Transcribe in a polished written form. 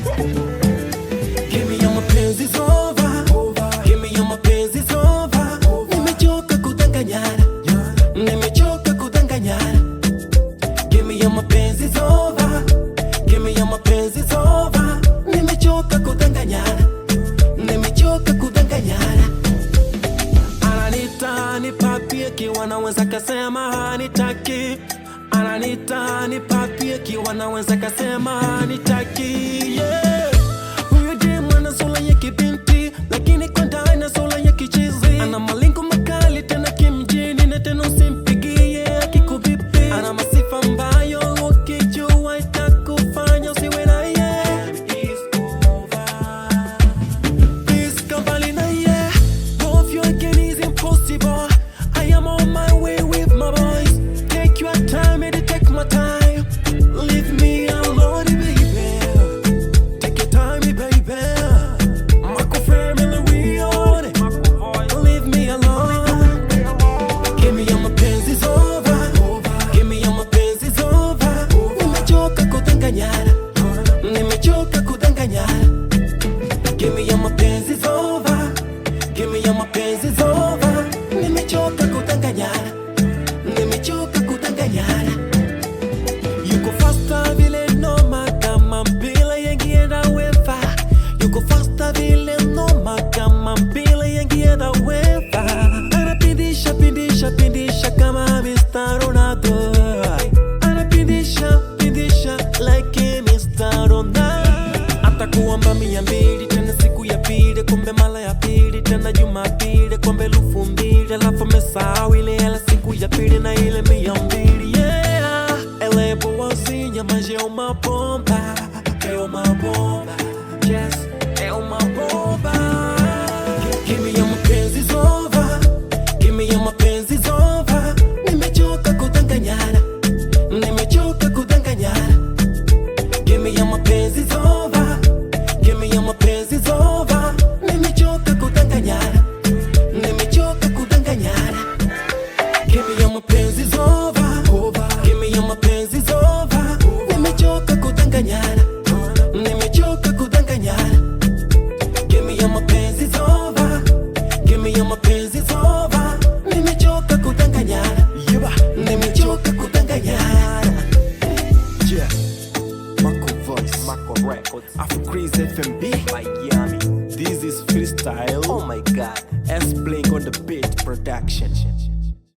Give me your mapenzi is over. Give me your mapenzi is over. Nimechoka kudanganyana. Nimechoka kudanganyana. Give me your mapenzi is over. Give me your mapenzi is over. Nimechoka kudanganyana. Nimechoka kudanganyana. Ananita nipatie kiwa naweza kasema hanitaki. Ananita nipatie kiwa naweza kasema hanitaki. Yeah. Huyu demu ana sura ya kibinti, lakini kwa ndani sura ya kichizi. Ana malingo makali tena kimjini, na tena usimpigie akikubipi. Ana masifa ambayo ukijua itakufanya usiwe na yeye. Please come mbali na yeye. Love you again is impossible. I am on my way with my boys. Take your time and take my time. Leave me alone, baby. Take your time, baby. Mako family, we on it. Leave me alone. Give me your mapenzi is over. Give me your mapenzi is over. Nimechoka kudanganyana. Nimechoka kudanganyana. Give me your mapenzi is over. Give me your mapenzi is over. Nimechoka kudanganyana. Nimechoka kudanganyana. Yuko faster vile noma kama mpira yangienda wefa. Yuko faster vile noma kama mpira yangienda wefa. Anapindisha pindisha pindisha kama Mr. Ronaldo. Anapindisha pindisha like Mr. Ronaldo. Atakuomba 200 tena siku ya pili, kumbe mara ya pili tena Jumapili, kumbe 2000, alafu amesahau ile hela siku ya pili na ile 200. Yeah, ele boazinha, mas é uma bomba. É uma bomba. Yes, é uma bomba. Give me your mapenzi is over. Give me your mapenzi is over. Nimechoka kudanganyana. Nimechoka kudanganyana. Give me your mapenzi is over. Give me your mapenzi is over. Nimechoka kudanganyana. Nimechoka kudanganyana. Give me your mapenzi.